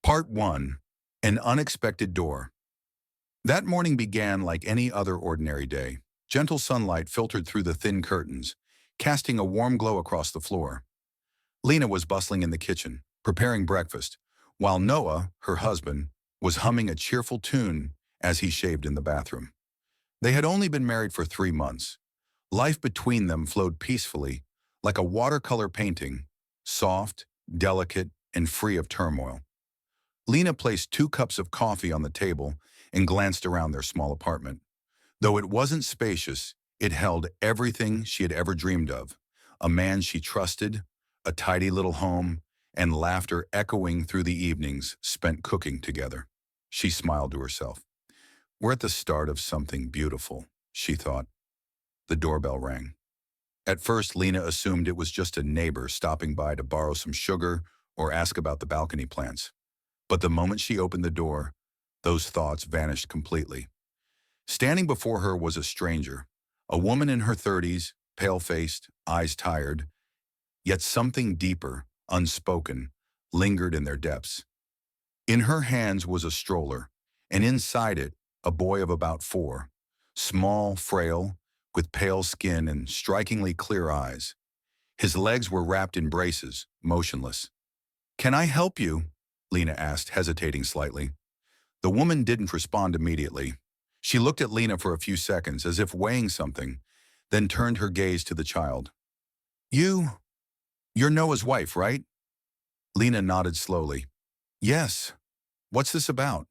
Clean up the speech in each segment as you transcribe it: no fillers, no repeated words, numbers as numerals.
Part 1. An Unexpected Door. That morning began like any other ordinary day. Gentle sunlight filtered through the thin curtains, casting a warm glow across the floor. Lena was bustling in the kitchen, preparing breakfast, while Noah, her husband, was humming a cheerful tune as he shaved in the bathroom. They had only been married for 3 months. Life between them flowed peacefully, like a watercolor painting, soft, delicate, and free of turmoil. Lena placed 2 cups of coffee on the table and glanced around their small apartment. Though it wasn't spacious, it held everything she had ever dreamed of: a man she trusted, a tidy little home, and laughter echoing through the evenings spent cooking together. She smiled to herself. We're at the start of something beautiful, she thought. The doorbell rang. At first, Lena assumed it was just a neighbor stopping by to borrow some sugar or ask about the balcony plants. But the moment she opened the door, those thoughts vanished completely. Standing before her was a stranger, a woman in her 30s, pale-faced, eyes tired, yet something deeper, unspoken, lingered in their depths. In her hands was a stroller, and inside it, a boy of about 4, small, frail, with pale skin and strikingly clear eyes. His legs were wrapped in braces, motionless. "Can I help you?" Lena asked, hesitating slightly. The woman didn't respond immediately. She looked at Lena for a few seconds, as if weighing something, then turned her gaze to the child. You're Noah's wife, right?" Lena nodded slowly. "Yes. What's this about?"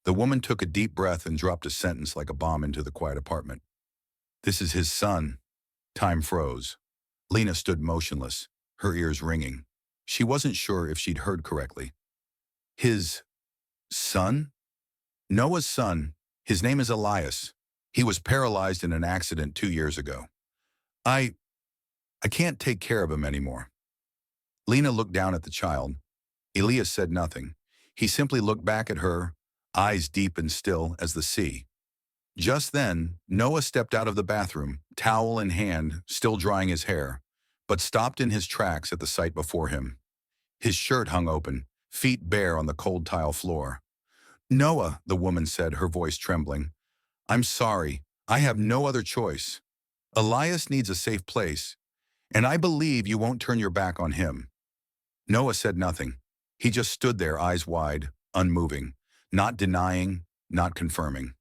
The woman took a deep breath and dropped a sentence like a bomb into the quiet apartment. "This is his son." Time froze. Lena stood motionless, her ears ringing. She wasn't sure if she'd heard correctly. "His son?" "Noah's son. His name is Elias. He was paralyzed in an accident 2 years ago. I can't take care of him anymore." Lena looked down at the child. Elias said nothing. He simply looked back at her, eyes deep and still as the sea. Just then, Noah stepped out of the bathroom, towel in hand, still drying his hair, but stopped in his tracks at the sight before him. His shirt hung open, feet bare on the cold tile floor. "Noah," the woman said, her voice trembling, "I'm sorry. I have no other choice. Elias needs a safe place, and I believe you won't turn your back on him." Noah said nothing. He just stood there, eyes wide, unmoving, not denying, not confirming.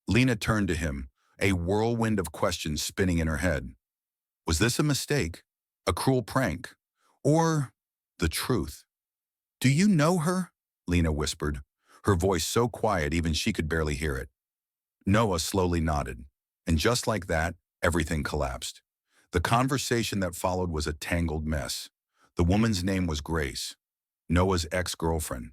Lena turned to him, a whirlwind of questions spinning in her head. Was this a mistake, a cruel prank, or the truth? "Do you know her?" Lena whispered, her voice so quiet even she could barely hear it. Noah slowly nodded, and just like that, everything collapsed. The conversation that followed was a tangled mess. The woman's name was Grace, Noah's ex-girlfriend.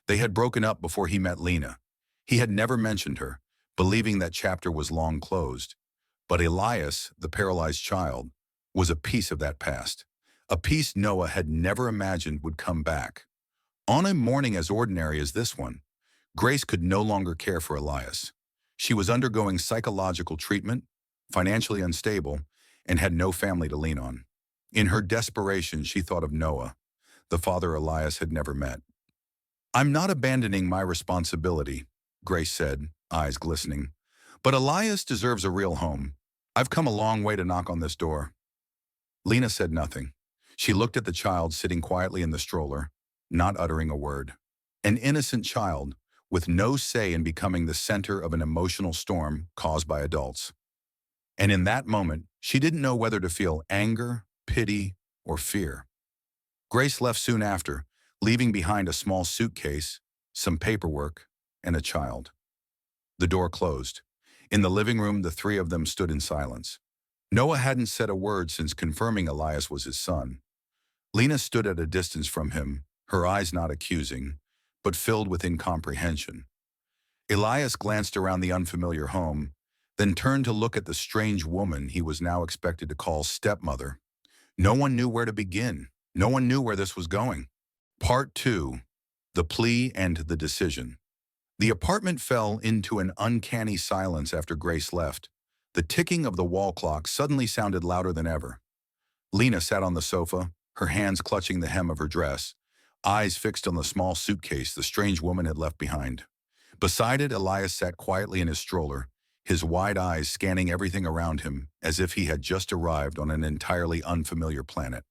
They had broken up before he met Lena. He had never mentioned her, believing that chapter was long closed. But Elias, the paralyzed child, was a piece of that past, a piece Noah had never imagined would come back. On a morning as ordinary as this one, Grace could no longer care for Elias. She was undergoing psychological treatment, financially unstable, and had no family to lean on. In her desperation, she thought of Noah, the father Elias had never met. "I'm not abandoning my responsibility," Grace said, eyes glistening. "But Elias deserves a real home. I've come a long way to knock on this door." Lena said nothing. She looked at the child sitting quietly in the stroller, not uttering a word. An innocent child, with no say in becoming the center of an emotional storm caused by adults. And in that moment, she didn't know whether to feel anger, pity, or fear. Grace left soon after, leaving behind a small suitcase, some paperwork, and a child. The door closed. In the living room, the three of them stood in silence. Noah hadn't said a word since confirming Elias was his son. Lena stood at a distance from him, her eyes not accusing, but filled with incomprehension. Elias glanced around the unfamiliar home, then turned to look at the strange woman he was now expected to call stepmother. No one knew where to begin. No one knew where this was going. Part 2. The Plea and the Decision. The apartment fell into an uncanny silence after Grace left. The ticking of the wall clock suddenly sounded louder than ever. Lena sat on the sofa, her hands clutching the hem of her dress, eyes fixed on the small suitcase the strange woman had left behind. Beside it, Elias sat quietly in his stroller, his wide eyes scanning everything around him as if he had just arrived on an entirely unfamiliar planet.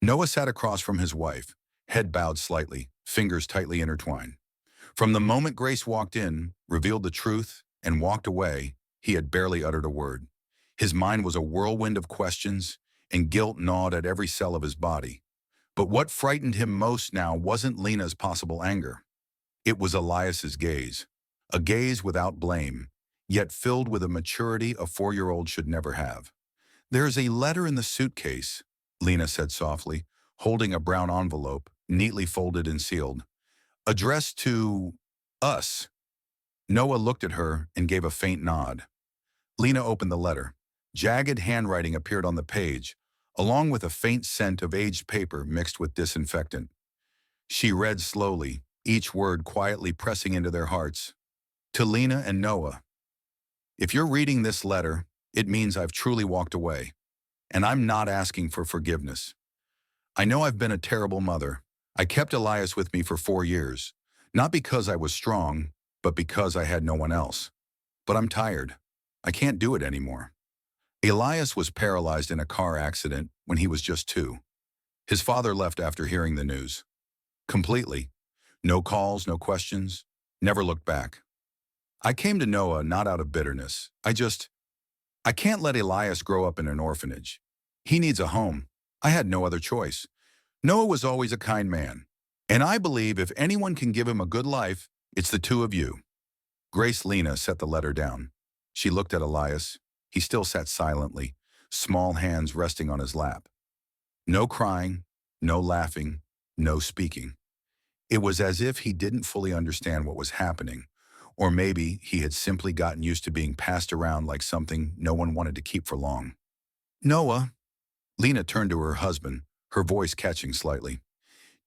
Noah sat across from his wife, head bowed slightly, fingers tightly intertwined. From the moment Grace walked in, revealed the truth, and walked away, he had barely uttered a word. His mind was a whirlwind of questions, and guilt gnawed at every cell of his body. But what frightened him most now wasn't Lena's possible anger. It was Elias's gaze. A gaze without blame, yet filled with a maturity a 4-year-old should never have. "There's a letter in the suitcase," Lena said softly, holding a brown envelope, neatly folded and sealed. "Addressed to us." Noah looked at her and gave a faint nod. Lena opened the letter. Jagged handwriting appeared on the page, along with a faint scent of aged paper mixed with disinfectant. She read slowly, each word quietly pressing into their hearts. "To Lena and Noah. If you're reading this letter, it means I've truly walked away, and I'm not asking for forgiveness. I know I've been a terrible mother. I kept Elias with me for 4 years, not because I was strong, but because I had no one else. But I'm tired. I can't do it anymore." Elias was paralyzed in a car accident when he was just 2. His father left after hearing the news. Completely. No calls, no questions, never looked back. I came to Noah not out of bitterness. I can't let Elias grow up in an orphanage. He needs a home. I had no other choice. Noah was always a kind man, and I believe if anyone can give him a good life, it's the 2 of you. Grace Lena set the letter down. She looked at Elias. He still sat silently, small hands resting on his lap. No crying, no laughing, no speaking. It was as if he didn't fully understand what was happening, or maybe he had simply gotten used to being passed around like something no one wanted to keep for long. "Noah," Lena turned to her husband, her voice catching slightly.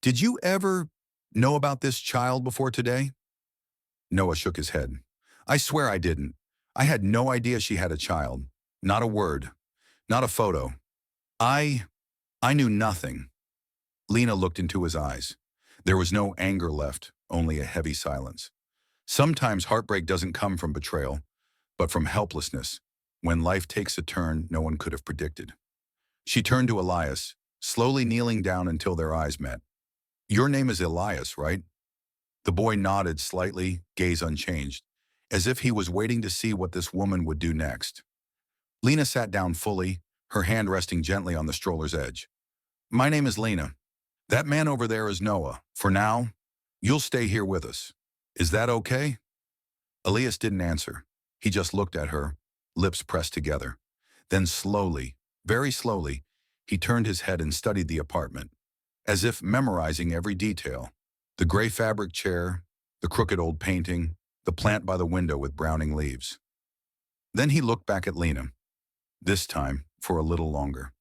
"Did you ever know about this child before today?" Noah shook his head. "I swear I didn't. I had no idea she had a child. Not a word. Not a photo. I knew nothing." Lena looked into his eyes. There was no anger left, only a heavy silence. Sometimes heartbreak doesn't come from betrayal, but from helplessness, when life takes a turn no one could have predicted. She turned to Elias, slowly kneeling down until their eyes met. "Your name is Elias, right?" The boy nodded slightly, gaze unchanged, as if he was waiting to see what this woman would do next. Lena sat down fully, her hand resting gently on the stroller's edge. "My name is Lena. That man over there is Noah. For now, you'll stay here with us. Is that okay?" Elias didn't answer. He just looked at her, lips pressed together. Then slowly, very slowly, he turned his head and studied the apartment, as if memorizing every detail. The gray fabric chair, the crooked old painting, the plant by the window with browning leaves. Then he looked back at Lena, this time for a little longer.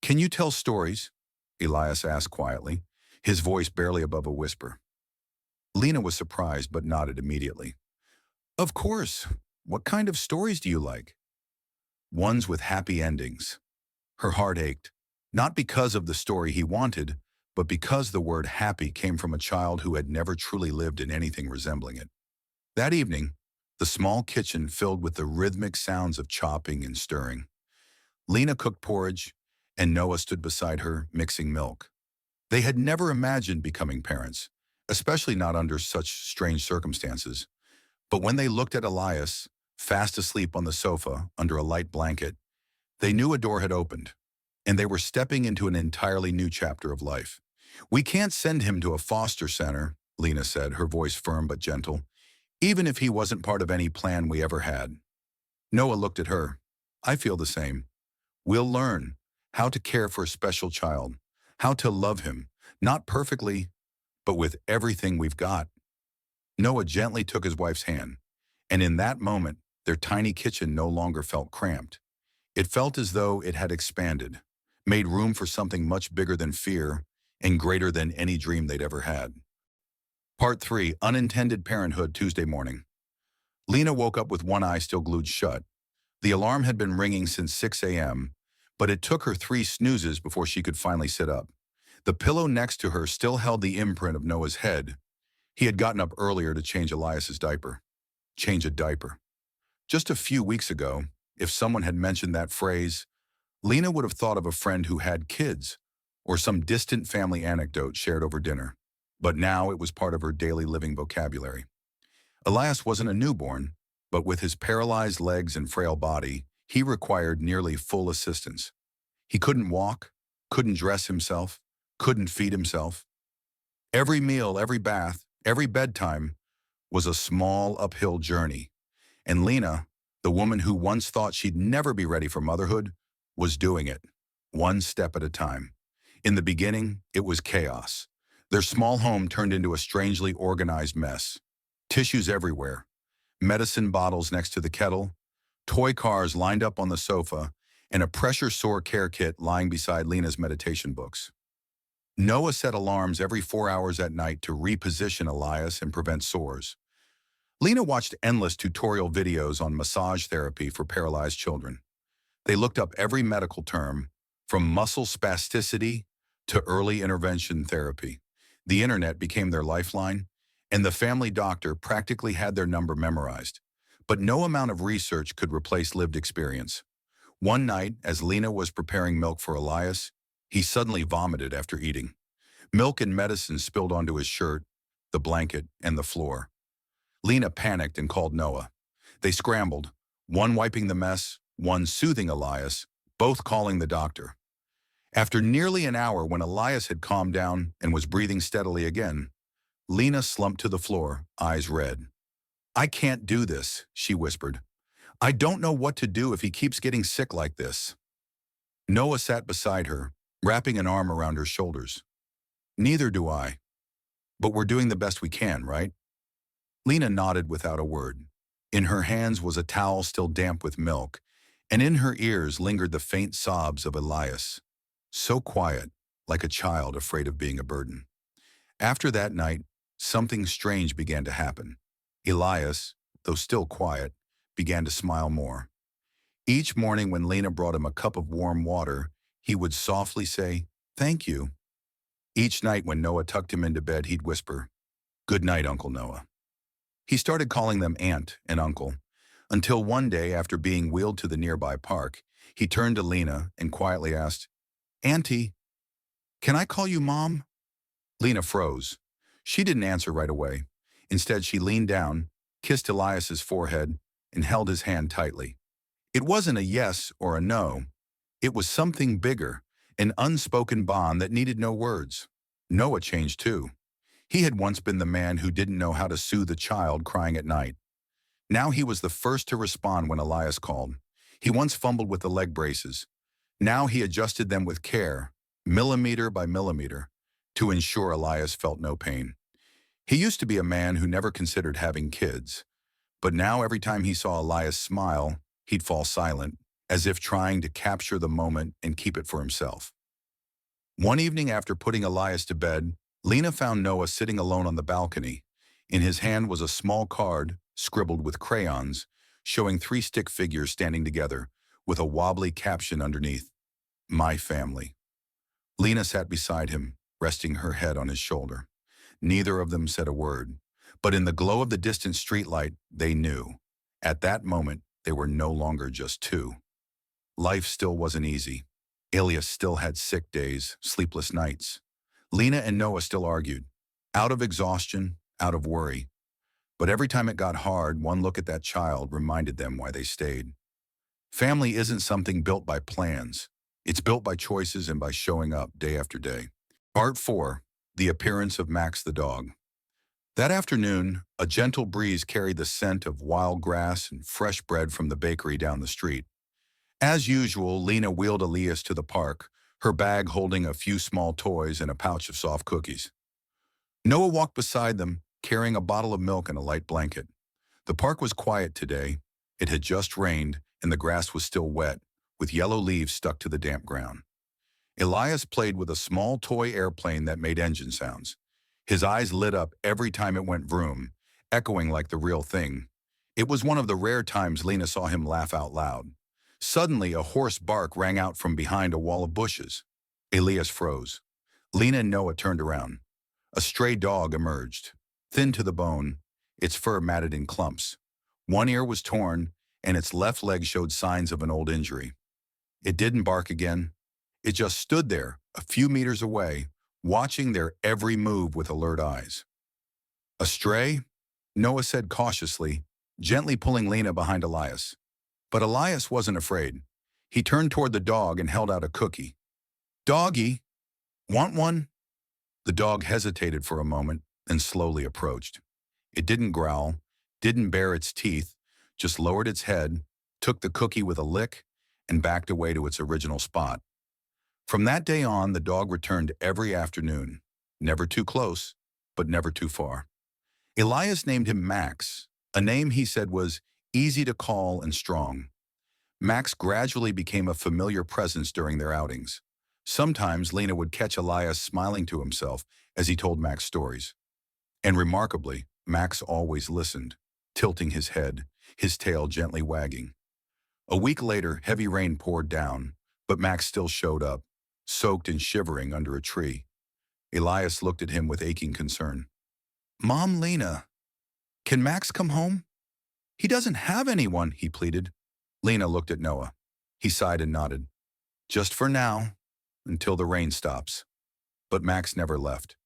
"Can you tell stories?" Elias asked quietly, his voice barely above a whisper. Lena was surprised but nodded immediately. "Of course. What kind of stories do you like?" "Ones with happy endings." Her heart ached, not because of the story he wanted, but because the word happy came from a child who had never truly lived in anything resembling it. That evening, the small kitchen filled with the rhythmic sounds of chopping and stirring. Lena cooked porridge, and Noah stood beside her, mixing milk. They had never imagined becoming parents, especially not under such strange circumstances. But when they looked at Elias, fast asleep on the sofa under a light blanket, they knew a door had opened, and they were stepping into an entirely new chapter of life. "We can't send him to a foster center," Lena said, her voice firm but gentle, "even if he wasn't part of any plan we ever had." Noah looked at her. "I feel the same. We'll learn how to care for a special child, how to love him, not perfectly, but with everything we've got." Noah gently took his wife's hand, and in that moment, their tiny kitchen no longer felt cramped. It felt as though it had expanded, made room for something much bigger than fear and greater than any dream they'd ever had. Part 3, Unintended Parenthood, Tuesday morning. Lena woke up with one eye still glued shut. The alarm had been ringing since 6 a.m., but it took her 3 snoozes before she could finally sit up. The pillow next to her still held the imprint of Noah's head. He had gotten up earlier to change Elias's diaper. Change a diaper. Just a few weeks ago, if someone had mentioned that phrase, Lena would have thought of a friend who had kids, or some distant family anecdote shared over dinner. But now it was part of her daily living vocabulary. Elias wasn't a newborn, but with his paralyzed legs and frail body, he required nearly full assistance. He couldn't walk, couldn't dress himself, couldn't feed himself. Every meal, every bath, every bedtime was a small uphill journey. And Lena, the woman who once thought she'd never be ready for motherhood, was doing it, one step at a time. In the beginning, it was chaos. Their small home turned into a strangely organized mess. Tissues everywhere, medicine bottles next to the kettle, toy cars lined up on the sofa, and a pressure-sore care kit lying beside Lena's meditation books. Noah set alarms every 4 hours at night to reposition Elias and prevent sores. Lena watched endless tutorial videos on massage therapy for paralyzed children. They looked up every medical term, from muscle spasticity to early intervention therapy. The internet became their lifeline, and the family doctor practically had their number memorized. But no amount of research could replace lived experience. One night, as Lena was preparing milk for Elias, he suddenly vomited after eating. Milk and medicine spilled onto his shirt, the blanket, and the floor. Lena panicked and called Noah. They scrambled, one wiping the mess, one soothing Elias, both calling the doctor. After nearly an hour, when Elias had calmed down and was breathing steadily again, Lena slumped to the floor, eyes red. "I can't do this," she whispered. "I don't know what to do if he keeps getting sick like this." Noah sat beside her, wrapping an arm around her shoulders. "Neither do I. But we're doing the best we can, right?" Lena nodded without a word. In her hands was a towel still damp with milk, and in her ears lingered the faint sobs of Elias. So quiet, like a child afraid of being a burden. After that night, something strange began to happen. Elias, though still quiet, began to smile more. Each morning when Lena brought him a cup of warm water, he would softly say, "Thank you." Each night when Noah tucked him into bed, he'd whisper, "Good night, Uncle Noah." He started calling them Aunt and Uncle, until one day, after being wheeled to the nearby park, he turned to Lena and quietly asked, "Auntie, can I call you Mom?" Lena froze. She didn't answer right away. Instead, she leaned down, kissed Elias's forehead, and held his hand tightly. It wasn't a yes or a no. It was something bigger, an unspoken bond that needed no words. Noah changed too. He had once been the man who didn't know how to soothe a child crying at night. Now he was the first to respond when Elias called. He once fumbled with the leg braces. Now he adjusted them with care, millimeter by millimeter, to ensure Elias felt no pain. He used to be a man who never considered having kids, but now every time he saw Elias smile, he'd fall silent, as if trying to capture the moment and keep it for himself. One evening after putting Elias to bed, Lena found Noah sitting alone on the balcony. In his hand was a small card, scribbled with crayons, showing 3 stick figures standing together, with a wobbly caption underneath, "My family." Lena sat beside him, resting her head on his shoulder. Neither of them said a word, but in the glow of the distant streetlight, they knew. At that moment, they were no longer just two. Life still wasn't easy. Elias still had sick days, sleepless nights. Lena and Noah still argued, out of exhaustion, out of worry. But every time it got hard, one look at that child reminded them why they stayed. Family isn't something built by plans. It's built by choices and by showing up day after day. Part 4. The appearance of Max the dog. That afternoon, a gentle breeze carried the scent of wild grass and fresh bread from the bakery down the street. As usual, Lena wheeled Elias to the park, her bag holding a few small toys and a pouch of soft cookies. Noah walked beside them, carrying a bottle of milk and a light blanket. The park was quiet today. It had just rained, and the grass was still wet, with yellow leaves stuck to the damp ground. Elias played with a small toy airplane that made engine sounds. His eyes lit up every time it went vroom, echoing like the real thing. It was one of the rare times Lena saw him laugh out loud. Suddenly, a hoarse bark rang out from behind a wall of bushes. Elias froze. Lena and Noah turned around. A stray dog emerged, thin to the bone, its fur matted in clumps. One ear was torn, and its left leg showed signs of an old injury. It didn't bark again. It just stood there, a few meters away, watching their every move with alert eyes. A stray? Noah said cautiously, gently pulling Lena behind Elias. But Elias wasn't afraid. He turned toward the dog and held out a cookie. "Doggy, want one?" The dog hesitated for a moment and slowly approached. It didn't growl, didn't bare its teeth, just lowered its head, took the cookie with a lick, and backed away to its original spot. From that day on, the dog returned every afternoon. Never too close, but never too far. Elias named him Max, a name he said was easy to call and strong. Max gradually became a familiar presence during their outings. Sometimes Lena would catch Elias smiling to himself as he told Max stories. And remarkably, Max always listened, tilting his head, his tail gently wagging. A week later, heavy rain poured down, but Max still showed up, soaked and shivering under a tree. Elias looked at him with aching concern. "Mom, Lena, can Max come home? He doesn't have anyone," he pleaded. Lena looked at Noah. He sighed and nodded. "Just for now, until the rain stops." But Max never left.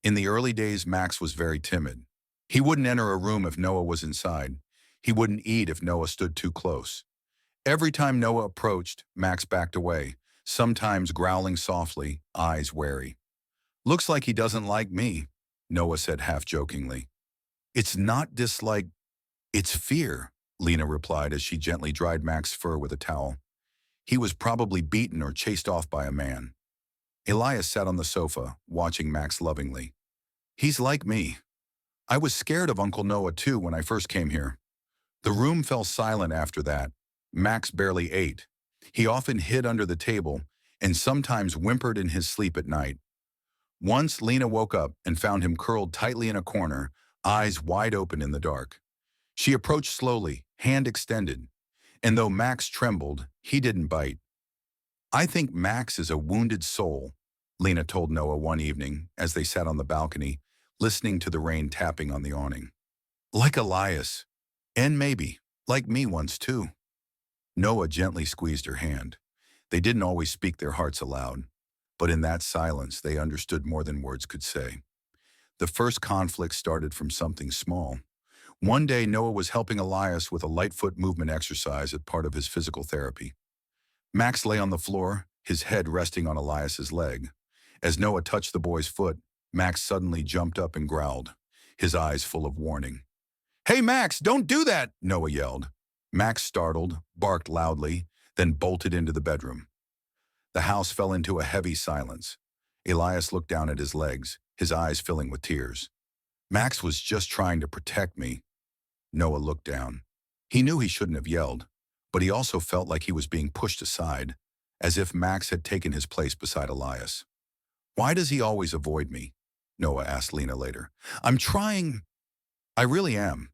In the early days, Max was very timid. He wouldn't enter a room if Noah was inside. He wouldn't eat if Noah stood too close. Every time Noah approached, Max backed away, sometimes growling softly, eyes wary. "Looks like he doesn't like me," Noah said half-jokingly. "It's not dislike, it's fear," Lena replied as she gently dried Max's fur with a towel. "He was probably beaten or chased off by a man." Elias sat on the sofa, watching Max lovingly. "He's like me. I was scared of Uncle Noah too when I first came here." The room fell silent after that. Max barely ate. He often hid under the table and sometimes whimpered in his sleep at night. Once Lena woke up and found him curled tightly in a corner, eyes wide open in the dark. She approached slowly, hand extended, and though Max trembled, he didn't bite. "I think Max is a wounded soul," Lena told Noah one evening as they sat on the balcony, listening to the rain tapping on the awning. "Like Elias, and maybe, like me once too." Noah gently squeezed her hand. They didn't always speak their hearts aloud, but in that silence they understood more than words could say. The first conflict started from something small. One day Noah was helping Elias with a light foot movement exercise as part of his physical therapy. Max lay on the floor, his head resting on Elias's leg. As Noah touched the boy's foot, Max suddenly jumped up and growled, his eyes full of warning. "Hey Max, don't do that!" Noah yelled. Max, startled, barked loudly, then bolted into the bedroom. The house fell into a heavy silence. Elias looked down at his legs, his eyes filling with tears. "Max was just trying to protect me." Noah looked down. He knew he shouldn't have yelled, but he also felt like he was being pushed aside, as if Max had taken his place beside Elias. "Why does he always avoid me?" Noah asked Lena later. "I'm trying. I really am."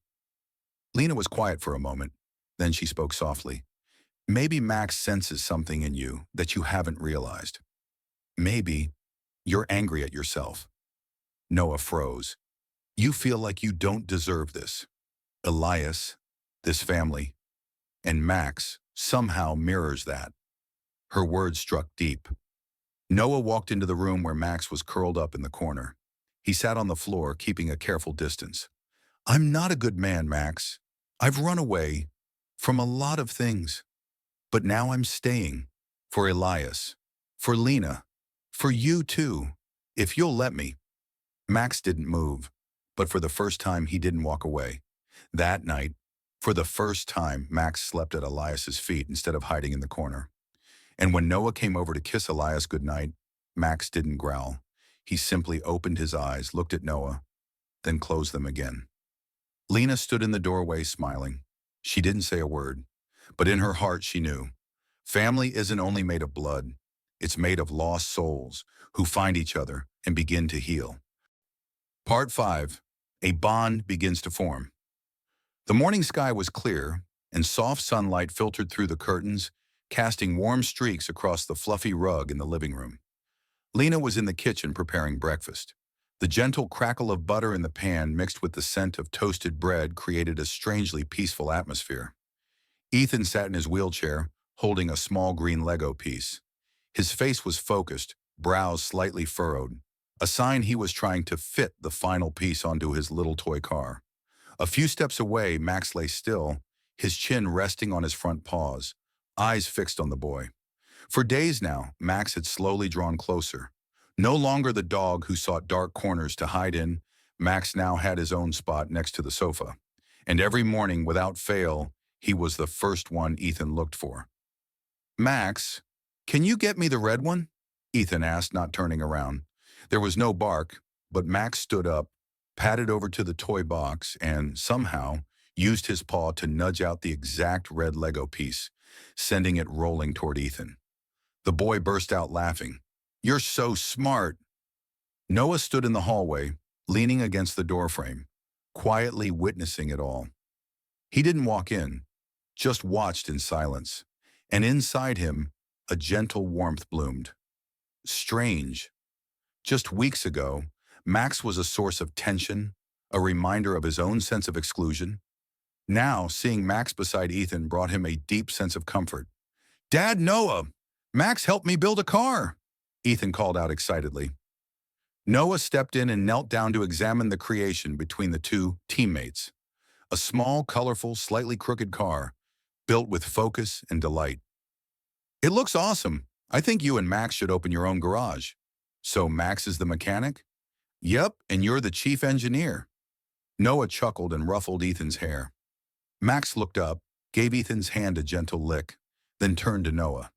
Lena was quiet for a moment. Then she spoke softly. "Maybe Max senses something in you that you haven't realized. Maybe you're angry at yourself." Noah froze. "You feel like you don't deserve this. Elias, this family, and Max somehow mirrors that." Her words struck deep. Noah walked into the room where Max was curled up in the corner. He sat on the floor, keeping a careful distance. "I'm not a good man, Max. I've run away from a lot of things. But now I'm staying. For Elias. For Lena. For you too. If you'll let me." Max didn't move, but for the first time he didn't walk away. That night, for the first time, Max slept at Elias's feet instead of hiding in the corner. And when Noah came over to kiss Elias goodnight, Max didn't growl. He simply opened his eyes, looked at Noah, then closed them again. Lena stood in the doorway smiling. She didn't say a word, but in her heart she knew. Family isn't only made of blood, it's made of lost souls who find each other and begin to heal. Part 5. A bond begins to form. The morning sky was clear, and soft sunlight filtered through the curtains, casting warm streaks across the fluffy rug in the living room. Lena was in the kitchen preparing breakfast. The gentle crackle of butter in the pan mixed with the scent of toasted bread created a strangely peaceful atmosphere. Ethan sat in his wheelchair, holding a small green Lego piece. His face was focused, brows slightly furrowed, a sign he was trying to fit the final piece onto his little toy car. A few steps away, Max lay still, his chin resting on his front paws, eyes fixed on the boy. For days now, Max had slowly drawn closer. No longer the dog who sought dark corners to hide in, Max now had his own spot next to the sofa. And every morning, without fail, he was the first one Ethan looked for. Max, can you get me the red one? Ethan asked, not turning around. There was no bark, but Max stood up, padded over to the toy box, and somehow used his paw to nudge out the exact red Lego piece, sending it rolling toward Ethan. The boy burst out laughing. You're so smart. Noah stood in the hallway, leaning against the doorframe, quietly witnessing it all. He didn't walk in, just watched in silence. And inside him, a gentle warmth bloomed. Strange. Just weeks ago, Max was a source of tension, a reminder of his own sense of exclusion. Now, seeing Max beside Ethan brought him a deep sense of comfort. Dad, Noah, Max helped me build a car, Ethan called out excitedly. Noah stepped in and knelt down to examine the creation between the two teammates. A small, colorful, slightly crooked car, built with focus and delight. It looks awesome. I think you and Max should open your own garage. So Max is the mechanic? Yep, and you're the chief engineer. Noah chuckled and ruffled Ethan's hair. Max looked up, gave Ethan's hand a gentle lick, then turned to Noah.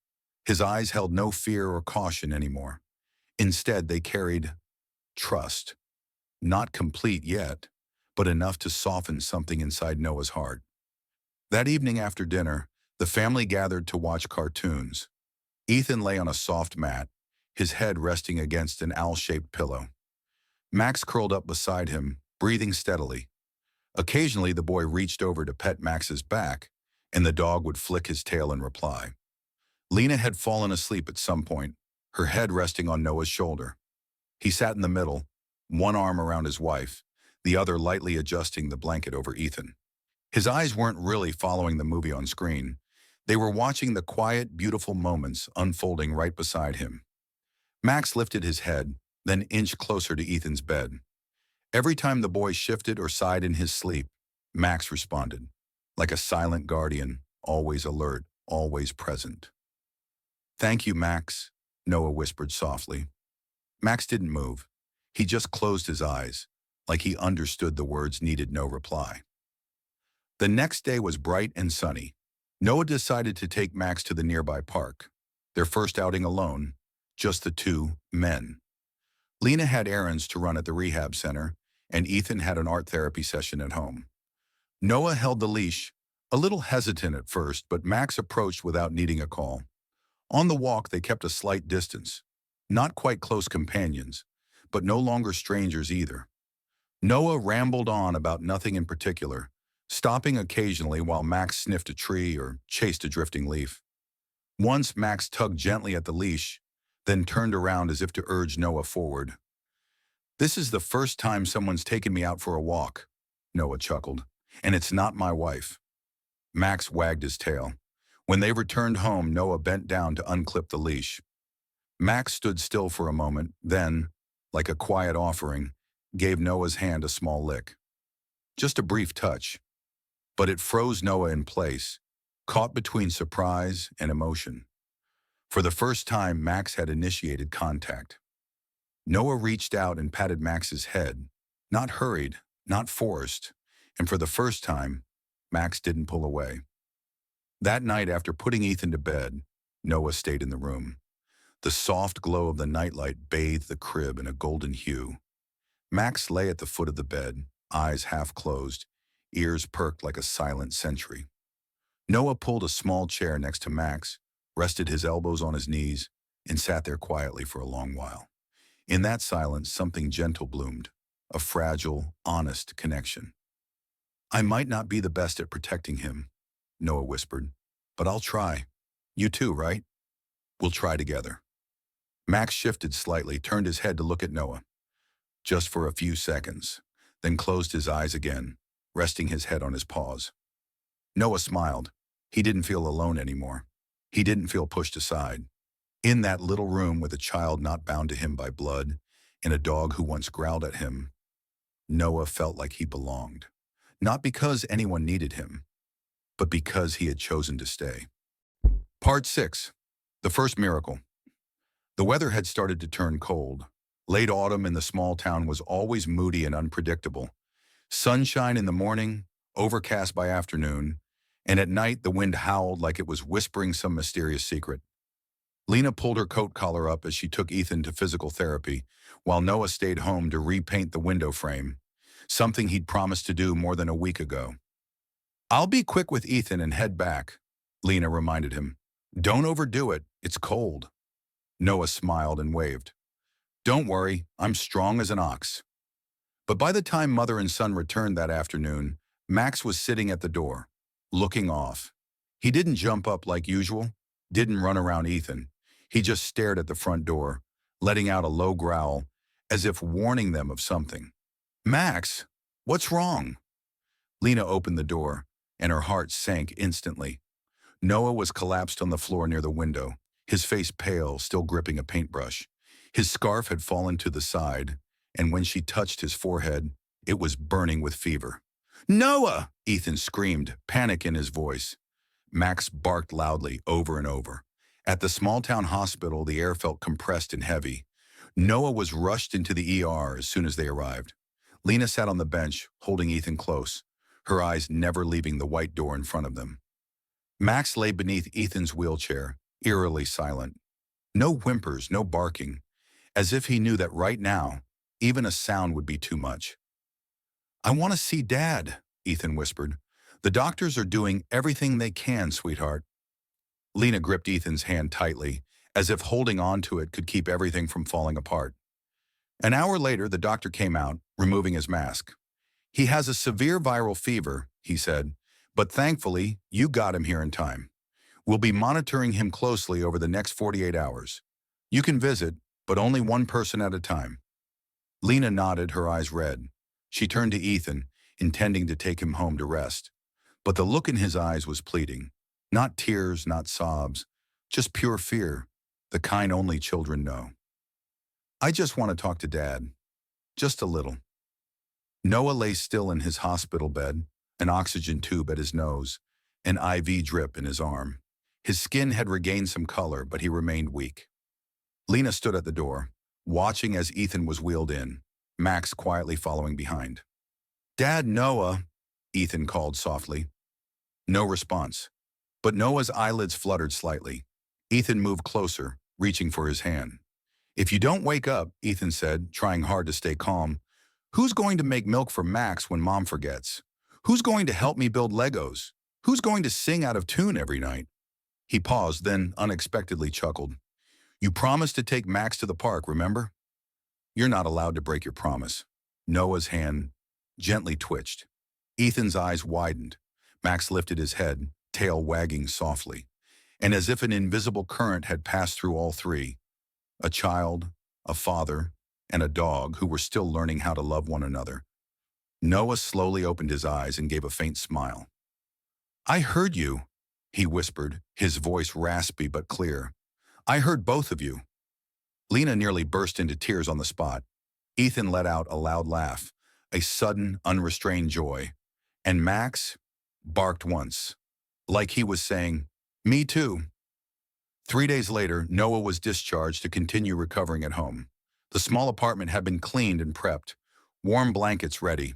His eyes held no fear or caution anymore. Instead, they carried trust. Not complete yet, but enough to soften something inside Noah's heart. That evening after dinner, the family gathered to watch cartoons. Ethan lay on a soft mat, his head resting against an owl-shaped pillow. Max curled up beside him, breathing steadily. Occasionally, the boy reached over to pet Max's back, and the dog would flick his tail in reply. Lena had fallen asleep at some point, her head resting on Noah's shoulder. He sat in the middle, one arm around his wife, the other lightly adjusting the blanket over Ethan. His eyes weren't really following the movie on screen. They were watching the quiet, beautiful moments unfolding right beside him. Max lifted his head, then inched closer to Ethan's bed. Every time the boy shifted or sighed in his sleep, Max responded, like a silent guardian, always alert, always present. Thank you, Max, Noah whispered softly. Max didn't move. He just closed his eyes, like he understood the words needed no reply. The next day was bright and sunny. Noah decided to take Max to the nearby park, their first outing alone, just the two men. Lena had errands to run at the rehab center, and Ethan had an art therapy session at home. Noah held the leash, a little hesitant at first, but Max approached without needing a call. On the walk, they kept a slight distance. Not quite close companions, but no longer strangers either. Noah rambled on about nothing in particular, stopping occasionally while Max sniffed a tree or chased a drifting leaf. Once Max tugged gently at the leash, then turned around as if to urge Noah forward. This is the first time someone's taken me out for a walk, Noah chuckled, and it's not my wife. Max wagged his tail. When they returned home, Noah bent down to unclip the leash. Max stood still for a moment, then, like a quiet offering, gave Noah's hand a small lick. Just a brief touch, but it froze Noah in place, caught between surprise and emotion. For the first time, Max had initiated contact. Noah reached out and patted Max's head, not hurried, not forced, and for the first time, Max didn't pull away. That night, after putting Ethan to bed, Noah stayed in the room. The soft glow of the nightlight bathed the crib in a golden hue. Max lay at the foot of the bed, eyes half closed, ears perked like a silent sentry. Noah pulled a small chair next to Max, rested his elbows on his knees, and sat there quietly for a long while. In that silence, something gentle bloomed, a fragile, honest connection. I might not be the best at protecting him, Noah whispered, but I'll try. You too, right? We'll try together. Max shifted slightly, turned his head to look at Noah, just for a few seconds, then closed his eyes again, resting his head on his paws. Noah smiled. He didn't feel alone anymore. He didn't feel pushed aside. In that little room with a child not bound to him by blood and a dog who once growled at him, Noah felt like he belonged. Not because anyone needed him, but because he had chosen to stay. Part 6. The First Miracle. The weather had started to turn cold. Late autumn in the small town was always moody and unpredictable. Sunshine in the morning, overcast by afternoon, and at night the wind howled like it was whispering some mysterious secret. Lena pulled her coat collar up as she took Ethan to physical therapy, while Noah stayed home to repaint the window frame, something he'd promised to do more than a week ago. "I'll be quick with Ethan and head back," Lena reminded him. "Don't overdo it, it's cold." Noah smiled and waved. "Don't worry, I'm strong as an ox." But by the time mother and son returned that afternoon, Max was sitting at the door, looking off. He didn't jump up like usual, didn't run around Ethan. He just stared at the front door, letting out a low growl, as if warning them of something. "Max, what's wrong?" Lena opened the door, and her heart sank instantly. Noah was collapsed on the floor near the window, his face pale, still gripping a paintbrush. His scarf had fallen to the side, and when she touched his forehead, it was burning with fever. "Noah!" Ethan screamed, panic in his voice. Max barked loudly over and over. At the small-town hospital, the air felt compressed and heavy. Noah was rushed into the ER as soon as they arrived. Lena sat on the bench, holding Ethan close, her eyes never leaving the white door in front of them. Max lay beneath Ethan's wheelchair, eerily silent. No whimpers, no barking, as if he knew that right now, even a sound would be too much. "I want to see Dad," Ethan whispered. "The doctors are doing everything they can, sweetheart." Lena gripped Ethan's hand tightly, as if holding on to it could keep everything from falling apart. An hour later, the doctor came out, removing his mask. "He has a severe viral fever," he said, "but thankfully, you got him here in time. We'll be monitoring him closely over the next 48 hours. You can visit, but only one person at a time." Lena nodded, her eyes red. She turned to Ethan, intending to take him home to rest. But the look in his eyes was pleading. Not tears, not sobs, just pure fear, the kind only children know. "I just want to talk to Dad. Just a little." Noah lay still in his hospital bed, an oxygen tube at his nose, an IV drip in his arm. His skin had regained some color, but he remained weak. Lena stood at the door, watching as Ethan was wheeled in, Max quietly following behind. "Dad, Noah," Ethan called softly. No response, but Noah's eyelids fluttered slightly. Ethan moved closer, reaching for his hand. "If you don't wake up," Ethan said, trying hard to stay calm, "who's going to make milk for Max when Mom forgets? Who's going to help me build Legos? Who's going to sing out of tune every night?" He paused, then unexpectedly chuckled. "You promised to take Max to the park, remember?" "You're not allowed to break your promise." Noah's hand gently twitched. Ethan's eyes widened. Max lifted his head, tail wagging softly. And as if an invisible current had passed through all three, a child, a father, and a dog who were still learning how to love one another. Noah slowly opened his eyes and gave a faint smile. "I heard you," he whispered, his voice raspy but clear. "I heard both of you." Lena nearly burst into tears on the spot. Ethan let out a loud laugh, a sudden, unrestrained joy. And Max barked once, like he was saying, "Me too." 3 days later, Noah was discharged to continue recovering at home. The small apartment had been cleaned and prepped, warm blankets ready.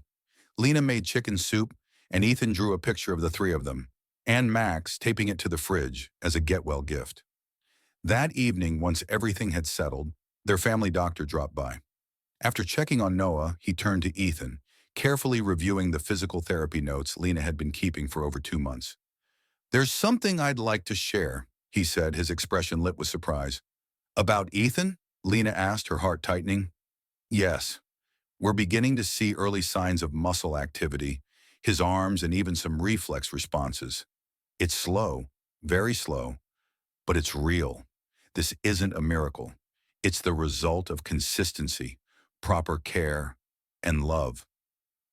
Lena made chicken soup, and Ethan drew a picture of the three of them, and Max, taping it to the fridge as a get-well gift. That evening, once everything had settled, their family doctor dropped by. After checking on Noah, he turned to Ethan, carefully reviewing the physical therapy notes Lena had been keeping for over 2 months. "There's something I'd like to share," he said, his expression lit with surprise. "About Ethan?" Lena asked, her heart tightening. "Yes. We're beginning to see early signs of muscle activity, his arms, and even some reflex responses. It's slow, very slow, but it's real. This isn't a miracle. It's the result of consistency, proper care, and love.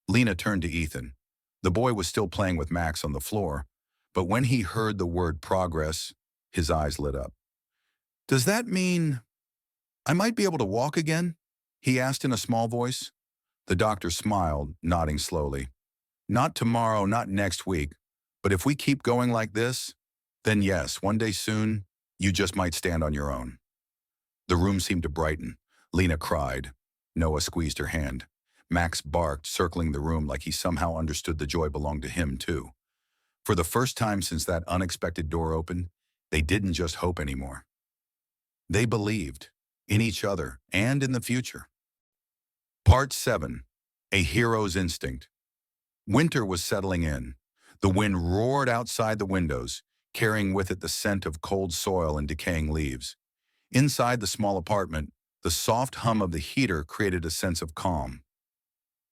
Lena turned to Ethan. The boy was still playing with Max on the floor, but when he heard the word progress, his eyes lit up. Does that mean I might be able to walk again? He asked in a small voice. The doctor smiled, nodding slowly. Not tomorrow, not next week, but if we keep going like this, then yes, one day soon, you just might stand on your own. The room seemed to brighten. Lena cried. Noah squeezed her hand. Max barked, circling the room like he somehow understood the joy belonged to him, too. For the first time since that unexpected door opened, they didn't just hope anymore. They believed in each other and in the future. Part 7. A Hero's Instinct. Winter was settling in. The wind roared outside the windows, carrying with it the scent of cold soil and decaying leaves. Inside the small apartment, the soft hum of the heater created a sense of calm.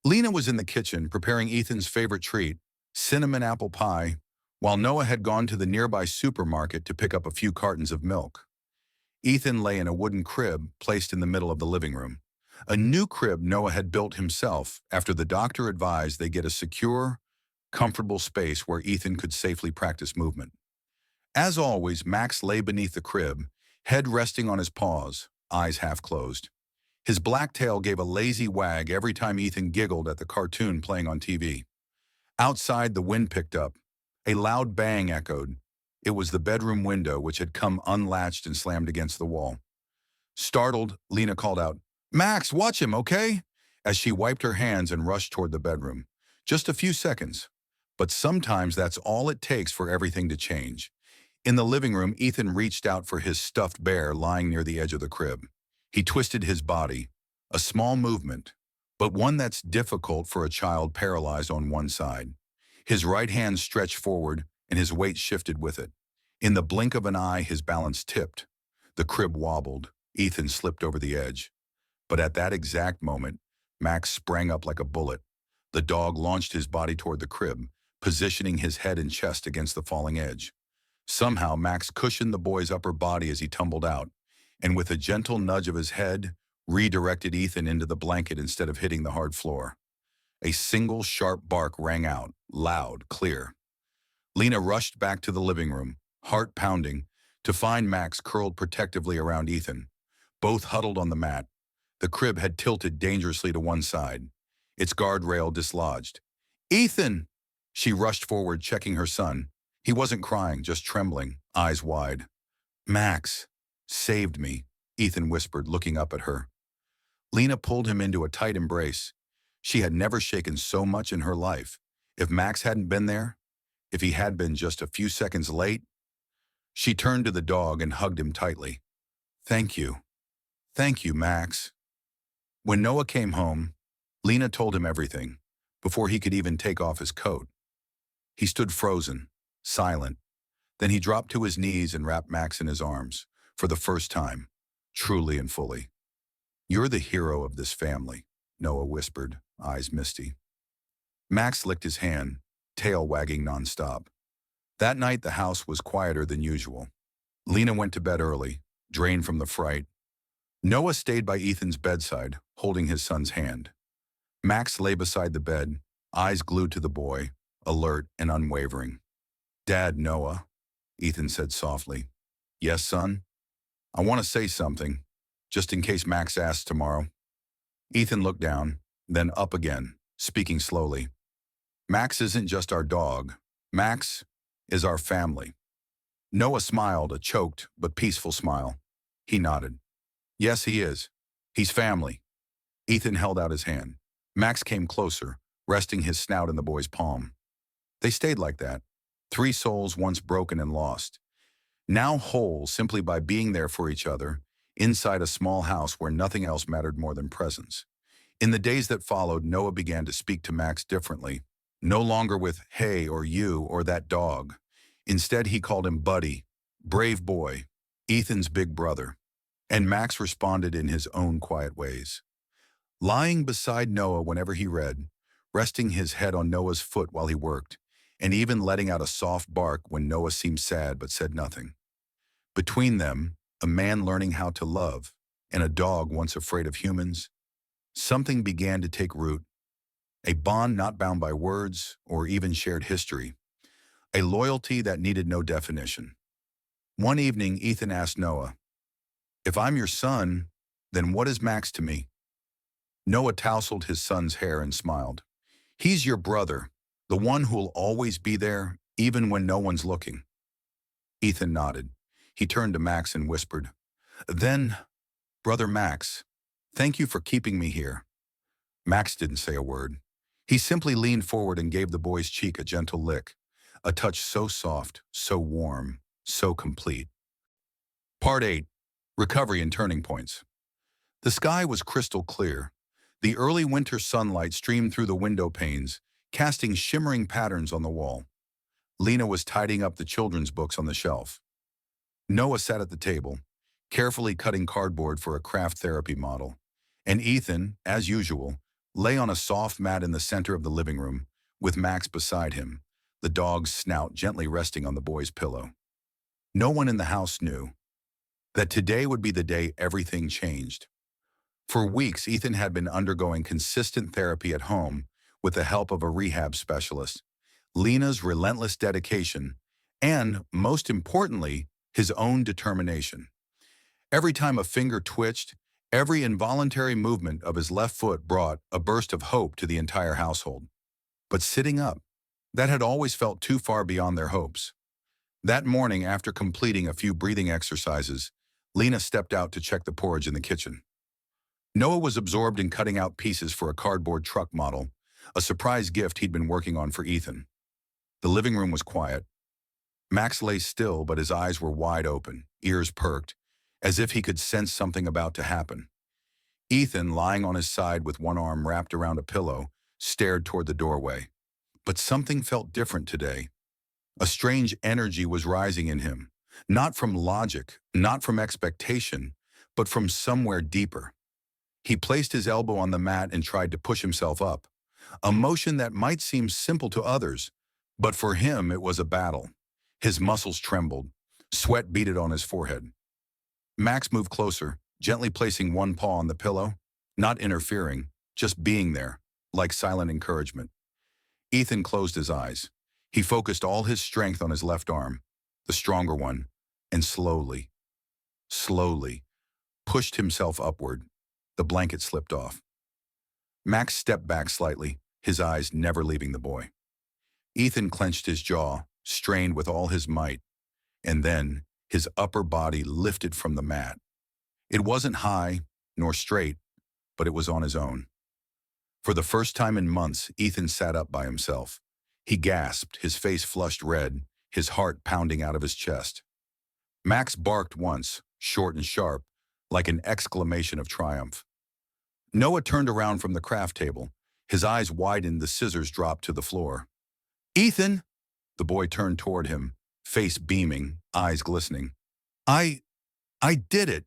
Lena was in the kitchen preparing Ethan's favorite treat, cinnamon apple pie, while Noah had gone to the nearby supermarket to pick up a few cartons of milk. Ethan lay in a wooden crib placed in the middle of the living room. A new crib Noah had built himself after the doctor advised they get a secure, comfortable space where Ethan could safely practice movement. As always, Max lay beneath the crib, head resting on his paws, eyes half closed. His black tail gave a lazy wag every time Ethan giggled at the cartoon playing on TV. Outside, the wind picked up. A loud bang echoed. It was the bedroom window, which had come unlatched and slammed against the wall. Startled, Lena called out, "Max, watch him, okay?" as she wiped her hands and rushed toward the bedroom. Just a few seconds. But sometimes that's all it takes for everything to change. In the living room, Ethan reached out for his stuffed bear lying near the edge of the crib. He twisted his body, a small movement, but one that's difficult for a child paralyzed on one side. His right hand stretched forward, and his weight shifted with it. In the blink of an eye, his balance tipped. The crib wobbled. Ethan slipped over the edge. But at that exact moment, Max sprang up like a bullet. The dog launched his body toward the crib, positioning his head and chest against the falling edge. Somehow, Max cushioned the boy's upper body as he tumbled out, and with a gentle nudge of his head, redirected Ethan into the blanket instead of hitting the hard floor. A single sharp bark rang out, loud, clear. Lena rushed back to the living room, heart pounding, to find Max curled protectively around Ethan. Both huddled on the mat. The crib had tilted dangerously to one side, its guardrail dislodged. "Ethan!" She rushed forward, checking her son. He wasn't crying, just trembling, eyes wide. "Max saved me," Ethan whispered, looking up at her. Lena pulled him into a tight embrace. She had never shaken so much in her life. If Max hadn't been there, if he had been just a few seconds late, she turned to the dog and hugged him tightly. "Thank you. Thank you, Max." When Noah came home, Lena told him everything, before he could even take off his coat. He stood frozen, silent. Then he dropped to his knees and wrapped Max in his arms, for the first time, truly and fully. "You're the hero of this family," Noah whispered, eyes misty. Max licked his hand, tail wagging nonstop. That night the house was quieter than usual. Lena went to bed early, drained from the fright. Noah stayed by Ethan's bedside, holding his son's hand. Max lay beside the bed, eyes glued to the boy, alert and unwavering. "Dad, Noah," Ethan said softly. "Yes, son? I want to say something, just in case Max asks tomorrow." Ethan looked down, then up again, speaking slowly. "Max isn't just our dog. Max is our family." Noah smiled, a choked but peaceful smile. He nodded. "Yes, he is. He's family." Ethan held out his hand. Max came closer, resting his snout in the boy's palm. They stayed like that, three souls once broken and lost, now whole simply by being there for each other, inside a small house where nothing else mattered more than presence. In the days that followed, Noah began to speak to Max differently, no longer with "hey" or "you" or "that dog." Instead, he called him Buddy, brave boy, Ethan's big brother. And Max responded in his own quiet ways. Lying beside Noah whenever he read, resting his head on Noah's foot while he worked, and even letting out a soft bark when Noah seemed sad but said nothing. Between them, a man learning how to love, and a dog once afraid of humans, something began to take root, a bond not bound by words or even shared history, a loyalty that needed no definition. One evening, Ethan asked Noah, "If I'm your son, then what is Max to me?" Noah tousled his son's hair and smiled. "He's your brother, the one who'll always be there, even when no one's looking." Ethan nodded. He turned to Max and whispered, "Then, Brother Max, thank you for keeping me here." Max didn't say a word. He simply leaned forward and gave the boy's cheek a gentle lick, a touch so soft, so warm, so complete. Part 8. Recovery and Turning Points. The sky was crystal clear. The early winter sunlight streamed through the window panes, casting shimmering patterns on the wall. Lena was tidying up the children's books on the shelf. Noah sat at the table, carefully cutting cardboard for a craft therapy model. And Ethan, as usual, lay on a soft mat in the center of the living room, with Max beside him, the dog's snout gently resting on the boy's pillow. No one in the house knew that today would be the day everything changed. For weeks, Ethan had been undergoing consistent therapy at home with the help of a rehab specialist, Lena's relentless dedication, and, most importantly, his own determination. Every time a finger twitched, every involuntary movement of his left foot brought a burst of hope to the entire household. But sitting up, that had always felt too far beyond their hopes. That morning, after completing a few breathing exercises, Lena stepped out to check the porridge in the kitchen. Noah was absorbed in cutting out pieces for a cardboard truck model, a surprise gift he'd been working on for Ethan. The living room was quiet. Max lay still, but his eyes were wide open, ears perked, as if he could sense something about to happen. Ethan, lying on his side with one arm wrapped around a pillow, stared toward the doorway. But something felt different today. A strange energy was rising in him, not from logic, not from expectation, but from somewhere deeper. He placed his elbow on the mat and tried to push himself up, a motion that might seem simple to others, but for him it was a battle. His muscles trembled, sweat beaded on his forehead. Max moved closer, gently placing one paw on the pillow, not interfering, just being there, like silent encouragement. Ethan closed his eyes. He focused all his strength on his left arm, the stronger one, and slowly, pushed himself upward. The blanket slipped off. Max stepped back slightly, his eyes never leaving the boy. Ethan clenched his jaw, strained with all his might, and then his upper body lifted from the mat. It wasn't high, nor straight, but it was on his own. For the first time in months, Ethan sat up by himself. He gasped, his face flushed red, his heart pounding out of his chest. Max barked once, short and sharp, like an exclamation of triumph. Noah turned around from the craft table. His eyes widened, the scissors dropped to the floor. "Ethan!" The boy turned toward him, face beaming, eyes glistening. I did it!"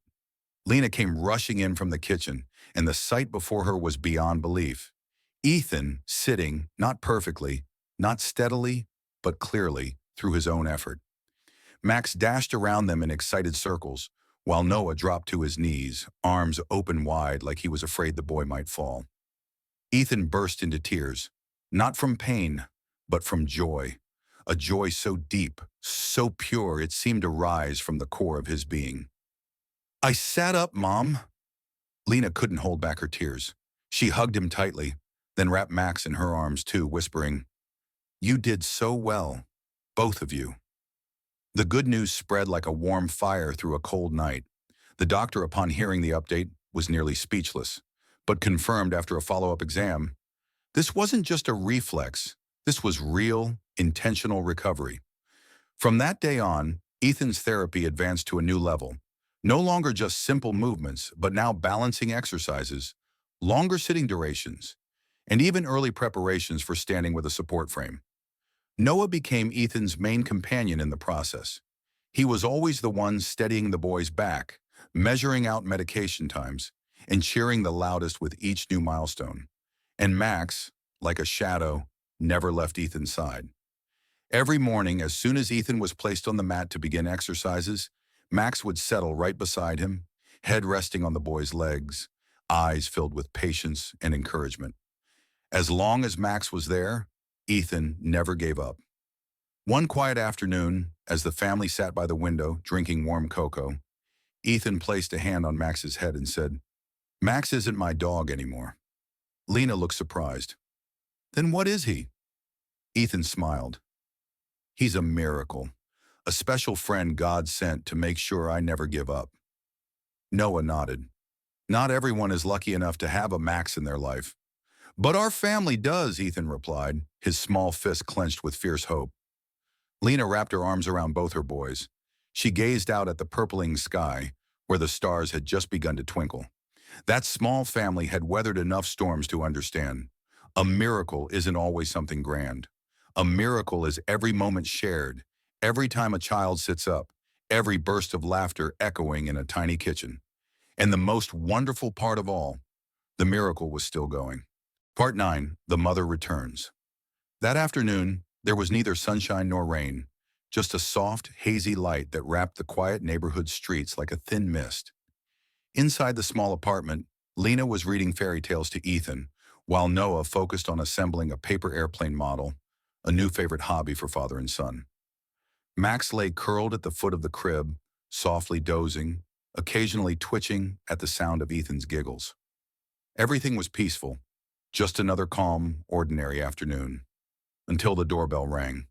Lena came rushing in from the kitchen, and the sight before her was beyond belief. Ethan sitting, not perfectly, not steadily, but clearly, through his own effort. Max dashed around them in excited circles, while Noah dropped to his knees, arms open wide like he was afraid the boy might fall. Ethan burst into tears, not from pain, but from joy, a joy so deep, so pure it seemed to rise from the core of his being. "I sat up, Mom." Lena couldn't hold back her tears. She hugged him tightly, then wrapped Max in her arms too, whispering, "You did so well, both of you." The good news spread like a warm fire through a cold night. The doctor, upon hearing the update, was nearly speechless, but confirmed after a follow-up exam, this wasn't just a reflex, this was real, intentional recovery. From that day on, Ethan's therapy advanced to a new level. No longer just simple movements, but now balancing exercises, longer sitting durations, and even early preparations for standing with a support frame. Noah became Ethan's main companion in the process. He was always the one steadying the boy's back, measuring out medication times, and cheering the loudest with each new milestone. And Max, like a shadow, never left Ethan's side. Every morning, as soon as Ethan was placed on the mat to begin exercises, Max would settle right beside him, head resting on the boy's legs, eyes filled with patience and encouragement. As long as Max was there, Ethan never gave up. One quiet afternoon, as the family sat by the window drinking warm cocoa, Ethan placed a hand on Max's head and said, "Max isn't my dog anymore." Lena looked surprised. "Then what is he?" Ethan smiled. "He's a miracle, a special friend God sent to make sure I never give up." Noah nodded. "Not everyone is lucky enough to have a Max in their life. But our family does," Ethan replied, his small fist clenched with fierce hope. Lena wrapped her arms around both her boys. She gazed out at the purpling sky, where the stars had just begun to twinkle. That small family had weathered enough storms to understand. A miracle isn't always something grand. A miracle is every moment shared, every time a child sits up, every burst of laughter echoing in a tiny kitchen. And the most wonderful part of all, the miracle was still going. Part 9, The Mother Returns. That afternoon, there was neither sunshine nor rain, just a soft, hazy light that wrapped the quiet neighborhood streets like a thin mist. Inside the small apartment, Lena was reading fairy tales to Ethan, while Noah focused on assembling a paper airplane model, a new favorite hobby for father and son. Max lay curled at the foot of the crib, softly dozing, occasionally twitching at the sound of Ethan's giggles. Everything was peaceful, just another calm, ordinary afternoon, until the doorbell rang.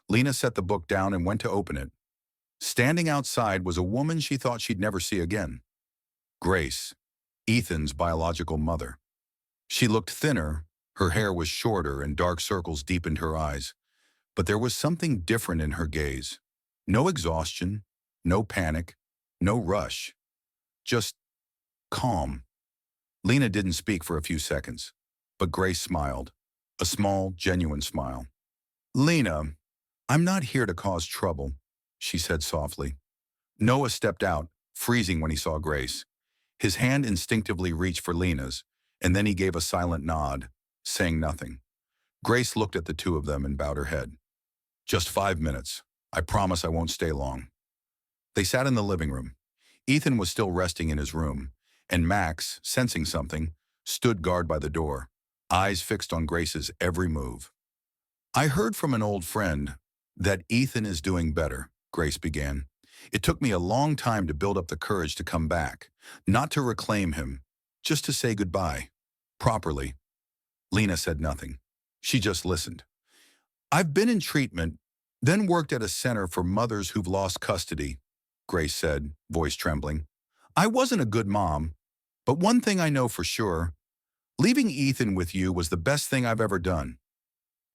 Lena set the book down and went to open it. Standing outside was a woman she thought she'd never see again. Grace, Ethan's biological mother. She looked thinner, her hair was shorter and dark circles deepened her eyes, but there was something different in her gaze. No exhaustion, no panic, no rush, just calm. Lena didn't speak for a few seconds, but Grace smiled, a small, genuine smile. "Lena, I'm not here to cause trouble," she said softly. Noah stepped out, freezing when he saw Grace. His hand instinctively reached for Lena's, and then he gave a silent nod, saying nothing. Grace looked at the two of them and bowed her head. "Just 5 minutes. I promise I won't stay long." They sat in the living room. Ethan was still resting in his room, and Max, sensing something, stood guard by the door, eyes fixed on Grace's every move. "I heard from an old friend that Ethan is doing better," Grace began. "It took me a long time to build up the courage to come back, not to reclaim him, just to say goodbye, properly." Lena said nothing. She just listened. "I've been in treatment, then worked at a center for mothers who've lost custody," Grace said, voice trembling. "I wasn't a good mom, but one thing I know for sure, leaving Ethan with you was the best thing I've ever done."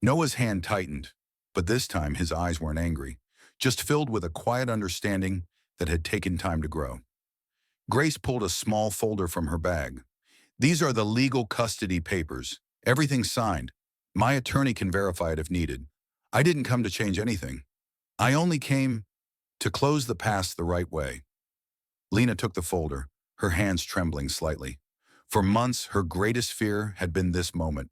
Noah's hand tightened, but this time his eyes weren't angry, just filled with a quiet understanding that had taken time to grow. Grace pulled a small folder from her bag. "These are the legal custody papers. Everything's signed. My attorney can verify it if needed. I didn't come to change anything. I only came to close the past the right way." Lena took the folder, her hands trembling slightly. For months, her greatest fear had been this moment.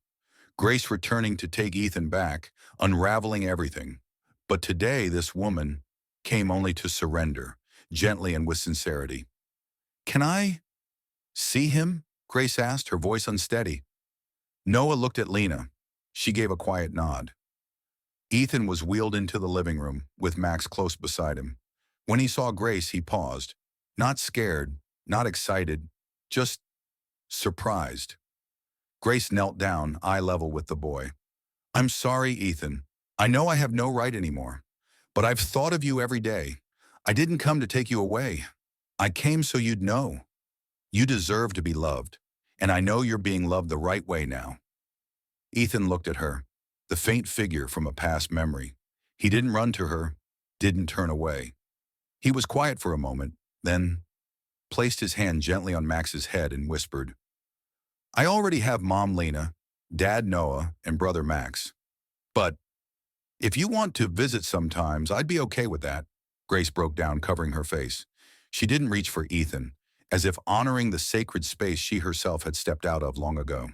Grace returning to take Ethan back, unraveling everything. But today, this woman came only to surrender, gently and with sincerity. "Can I see him?" Grace asked, her voice unsteady. Noah looked at Lena. She gave a quiet nod. Ethan was wheeled into the living room, with Max close beside him. When he saw Grace, he paused. Not scared, not excited, just surprised. Grace knelt down, eye level with the boy. "I'm sorry, Ethan. I know I have no right anymore. But I've thought of you every day. I didn't come to take you away. I came so you'd know. You deserve to be loved. And I know you're being loved the right way now." Ethan looked at her, the faint figure from a past memory. He didn't run to her, didn't turn away. He was quiet for a moment, then placed his hand gently on Max's head and whispered, "I already have Mom Lena, Dad Noah, and Brother Max. But if you want to visit sometimes, I'd be okay with that." Grace broke down, covering her face. She didn't reach for Ethan, as if honoring the sacred space she herself had stepped out of long ago.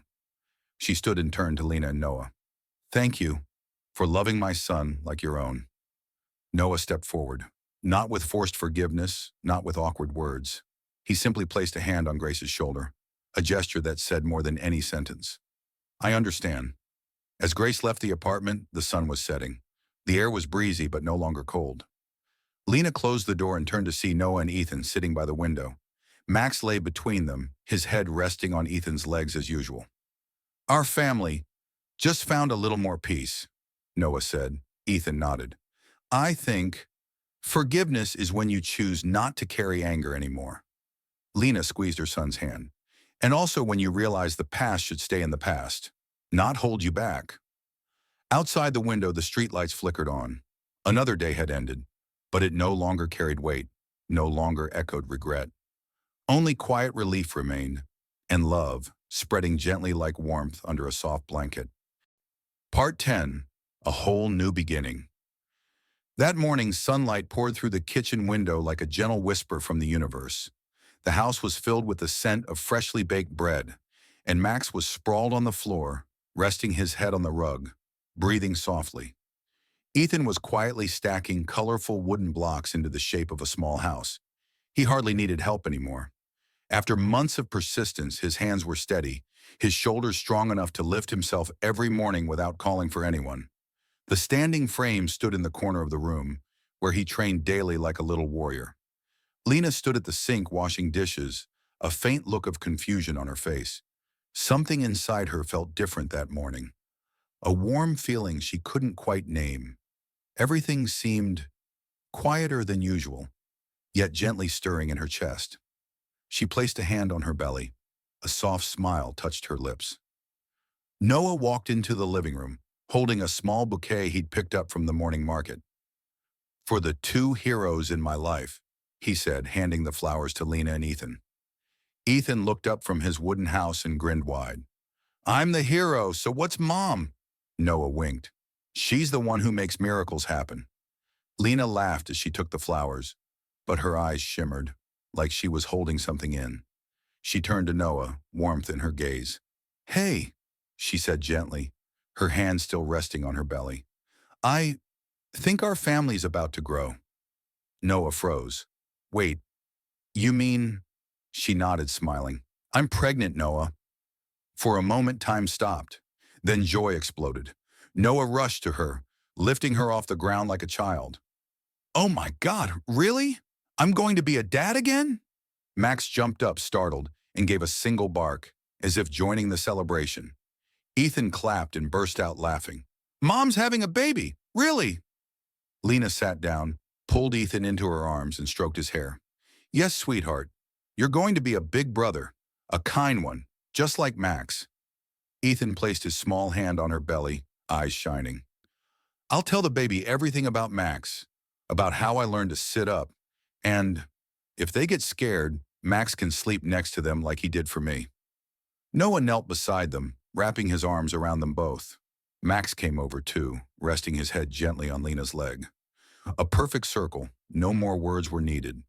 She stood and turned to Lena and Noah. "Thank you for loving my son like your own." Noah stepped forward, not with forced forgiveness, not with awkward words. He simply placed a hand on Grace's shoulder, a gesture that said more than any sentence. I understand. As Grace left the apartment, the sun was setting. The air was breezy but no longer cold. Lena closed the door and turned to see Noah and Ethan sitting by the window. Max lay between them, his head resting on Ethan's legs as usual. Our family just found a little more peace, Noah said. Ethan nodded. I think forgiveness is when you choose not to carry anger anymore. Lena squeezed her son's hand. And also when you realize the past should stay in the past, not hold you back. Outside the window, the streetlights flickered on. Another day had ended, but it no longer carried weight, no longer echoed regret. Only quiet relief remained, and love, spreading gently like warmth under a soft blanket. Part 10. A whole new beginning. That morning, sunlight poured through the kitchen window like a gentle whisper from the universe. The house was filled with the scent of freshly baked bread, and Max was sprawled on the floor, resting his head on the rug, breathing softly. Ethan was quietly stacking colorful wooden blocks into the shape of a small house. He hardly needed help anymore. After months of persistence, his hands were steady, his shoulders strong enough to lift himself every morning without calling for anyone. The standing frame stood in the corner of the room, where he trained daily like a little warrior. Lena stood at the sink washing dishes, a faint look of confusion on her face. Something inside her felt different that morning. A warm feeling she couldn't quite name. Everything seemed quieter than usual, yet gently stirring in her chest. She placed a hand on her belly. A soft smile touched her lips. Noah walked into the living room, holding a small bouquet he'd picked up from the morning market. For the two heroes in my life, he said, handing the flowers to Lena and Ethan. Ethan looked up from his wooden house and grinned wide. I'm the hero, so what's Mom? Noah winked. She's the one who makes miracles happen. Lena laughed as she took the flowers, but her eyes shimmered, like she was holding something in. She turned to Noah, warmth in her gaze. Hey, she said gently, her hand still resting on her belly. I think our family's about to grow. Noah froze. Wait, you mean? She nodded, smiling. I'm pregnant, Noah. For a moment, time stopped. Then joy exploded. Noah rushed to her, lifting her off the ground like a child. Oh my God, really? I'm going to be a dad again? Max jumped up, startled, and gave a single bark, as if joining the celebration. Ethan clapped and burst out laughing. Mom's having a baby, really? Lena sat down, pulled Ethan into her arms, and stroked his hair. Yes, sweetheart, you're going to be a big brother, a kind one, just like Max. Ethan placed his small hand on her belly, eyes shining. I'll tell the baby everything about Max, about how I learned to sit up, and if they get scared, Max can sleep next to them like he did for me. Noah knelt beside them, wrapping his arms around them both. Max came over too, resting his head gently on Lena's leg. A perfect circle, no more words were needed.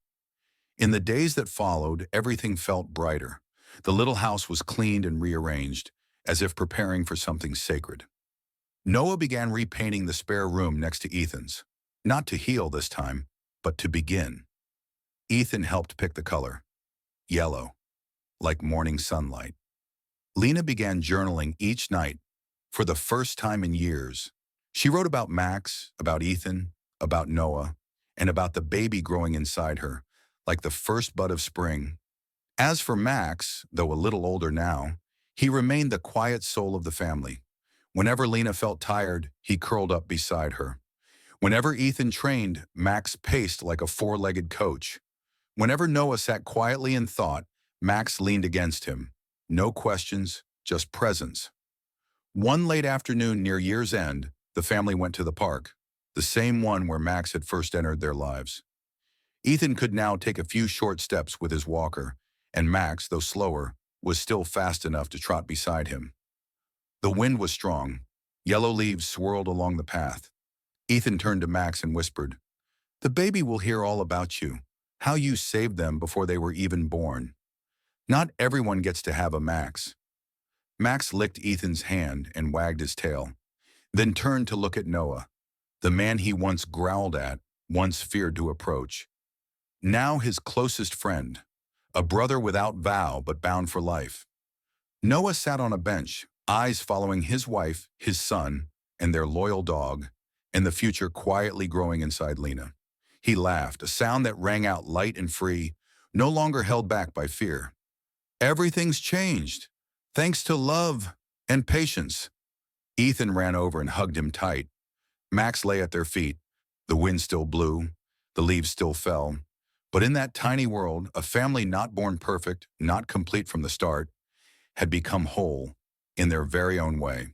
In the days that followed, everything felt brighter. The little house was cleaned and rearranged, as if preparing for something sacred. Noah began repainting the spare room next to Ethan's, not to heal this time, but to begin. Ethan helped pick the color. Yellow, like morning sunlight. Lena began journaling each night, for the first time in years. She wrote about Max, about Ethan, about Noah, and about the baby growing inside her, like the first bud of spring. As for Max, though a little older now, he remained the quiet soul of the family. Whenever Lena felt tired, he curled up beside her. Whenever Ethan trained, Max paced like a four-legged coach. Whenever Noah sat quietly in thought, Max leaned against him. No questions, just presence. One late afternoon near year's end, the family went to the park, the same one where Max had first entered their lives. Ethan could now take a few short steps with his walker, and Max, though slower, was still fast enough to trot beside him. The wind was strong. Yellow leaves swirled along the path. Ethan turned to Max and whispered, "The baby will hear all about you, how you saved them before they were even born. Not everyone gets to have a Max." Max licked Ethan's hand and wagged his tail, then turned to look at Noah, the man he once growled at, once feared to approach. Now his closest friend, a brother without vow but bound for life. Noah sat on a bench, eyes following his wife, his son, and their loyal dog, and the future quietly growing inside Lena. He laughed, a sound that rang out light and free, no longer held back by fear. Everything's changed, thanks to love and patience. Ethan ran over and hugged him tight. Max lay at their feet. The wind still blew, the leaves still fell. But in that tiny world, a family not born perfect, not complete from the start, had become whole in their very own way.